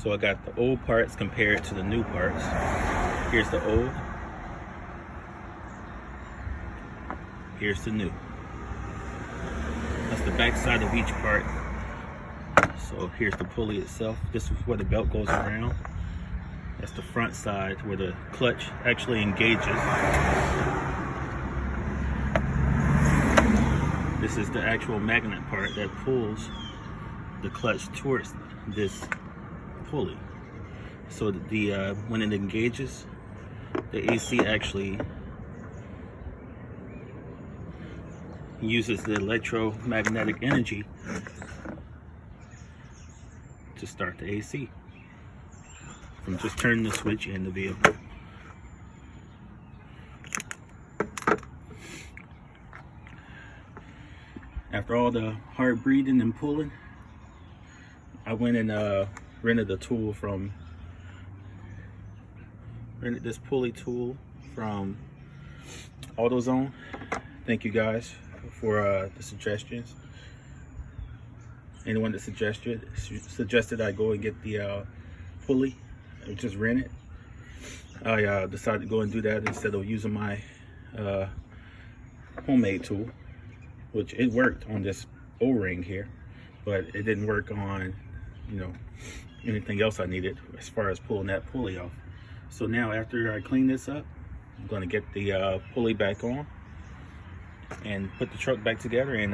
So I got the old parts compared to the new parts. Here's the old. Here's the new. That's the back side of each part. So here's the pulley itself. This is where the belt goes around. That's the front side where the clutch actually engages. This is the actual magnet part that pulls the clutch towards this pulley. So the when it engages, the AC actually uses the electromagnetic energy to start the AC from just turning the switch in the vehicle. After all the hard breathing and pulling, I went and rented this pulley tool from AutoZone. Thank you guys for the suggestions. Anyone that suggested I go and get the pulley and just rent it, I decided to go and do that instead of using my homemade tool, which it worked on this O-ring here, but it didn't work on, you know, anything else I needed as far as pulling that pulley off. So now after I clean this up, I'm going to get the pulley back on and put the truck back together and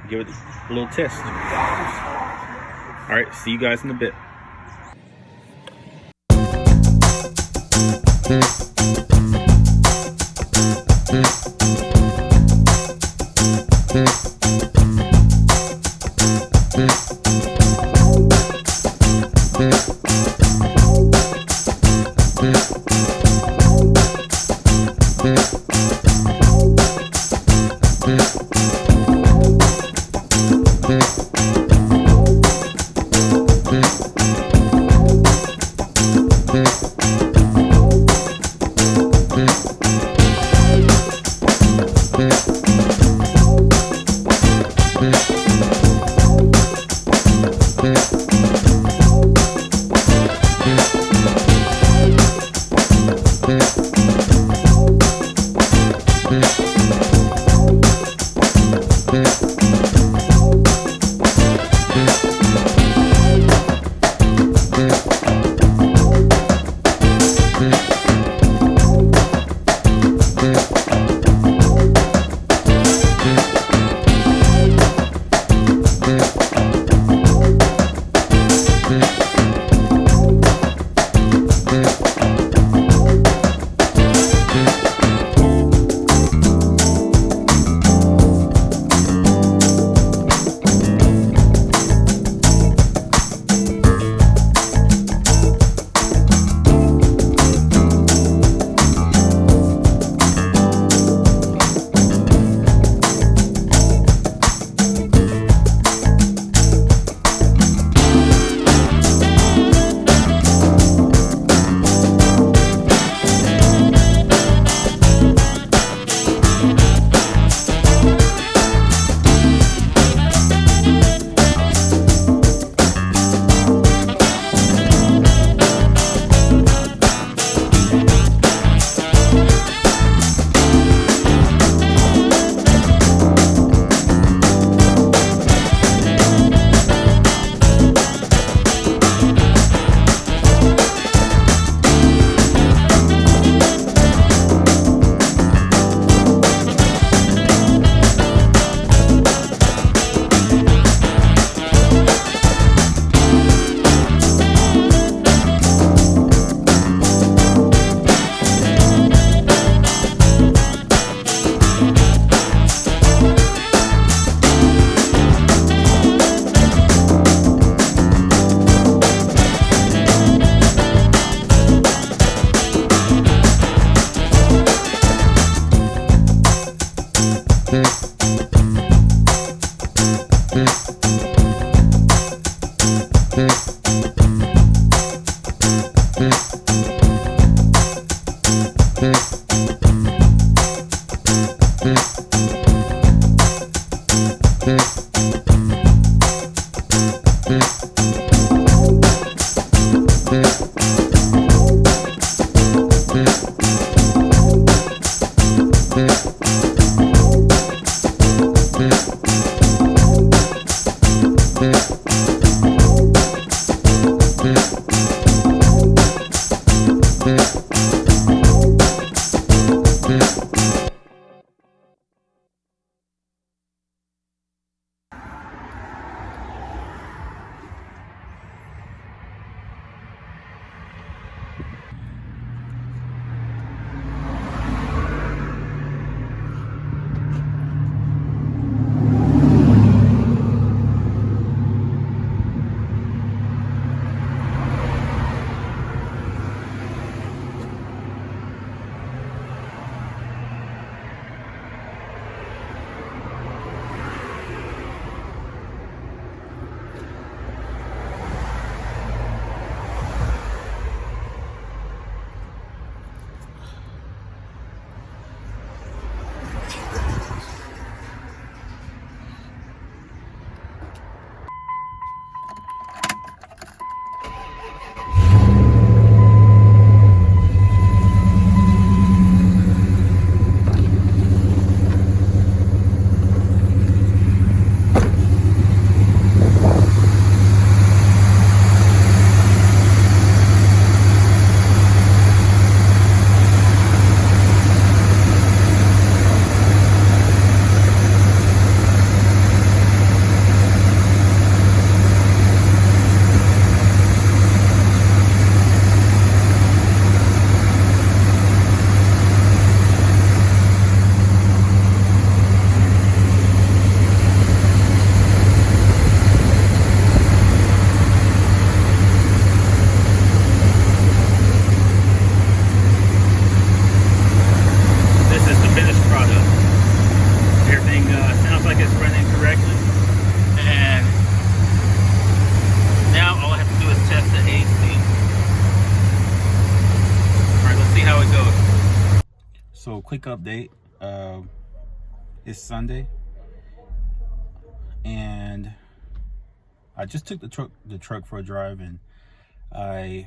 give it a little test. All right, see you guys in a bit. So quick update, it's Sunday and I just took the truck for a drive, and I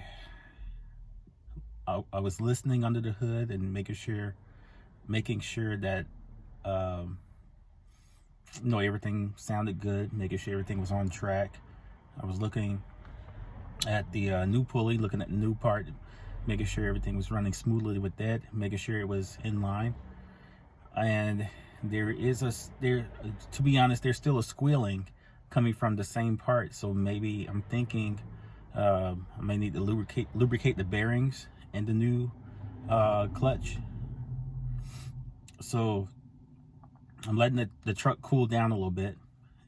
was listening under the hood and making sure that everything sounded good, making sure everything was on track. I was looking at the new pulley, looking at the new part, making sure everything was running smoothly with that, making sure it was in line. And to be honest, there's still a squealing coming from the same part. So maybe I'm thinking I may need to lubricate the bearings and the new clutch. So I'm letting the truck cool down a little bit,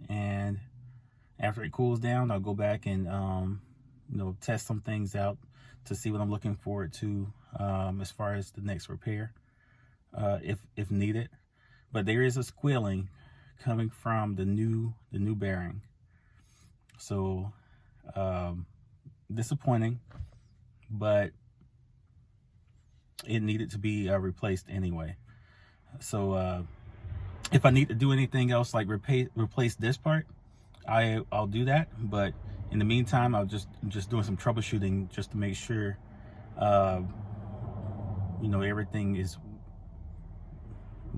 and after it cools down, I'll go back and test some things out to see what I'm looking forward to as far as the next repair, if needed. But there is a squealing coming from the new bearing, so disappointing, but it needed to be replaced anyway. So if I need to do anything else, like replace this part, I'll do that. But in the meantime, I'll just doing some troubleshooting just to make sure everything is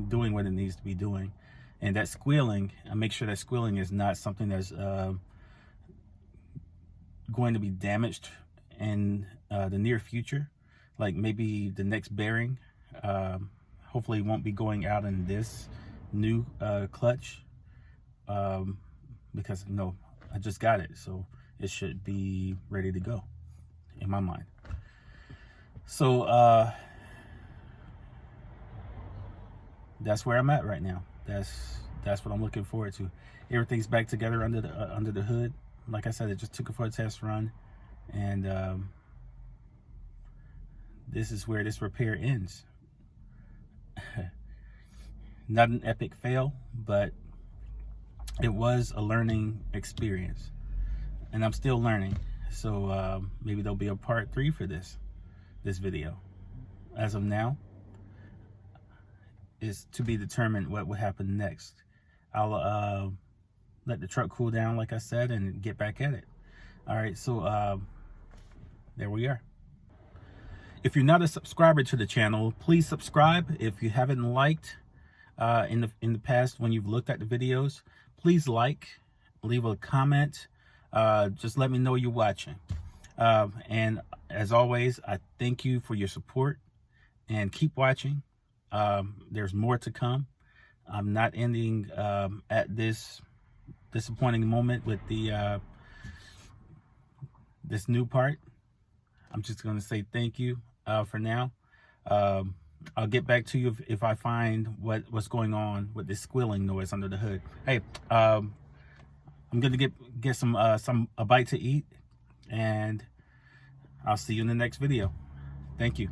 doing what it needs to be doing. And that squealing, I make sure that squealing is not something that's going to be damaged in the near future, like maybe the next bearing hopefully won't be going out in this new clutch, because I just got it, so it should be ready to go in my mind. So that's where I'm at right now. That's what I'm looking forward to. Everything's back together under the hood. Like I said, I just took it for a test run, and this is where this repair ends. Not an epic fail, but it was a learning experience, and I'm still learning. So maybe there'll be a part 3 for this video. As of now, is to be determined what would happen next. I'll let the truck cool down, like I said, and get back at it. All right, so there we are. If you're not a subscriber to the channel, please subscribe. If you haven't liked in the past when you've looked at the videos, please like, leave a comment, just let me know you're watching. And as always, I thank you for your support, and keep watching. There's more to come. I'm not ending at this disappointing moment with the this new part. I'm just going to say thank you for now. I'll get back to you if I find what's going on with this squealing noise under the hood. Hey, I'm gonna get some a bite to eat, and I'll see you in the next video. Thank you.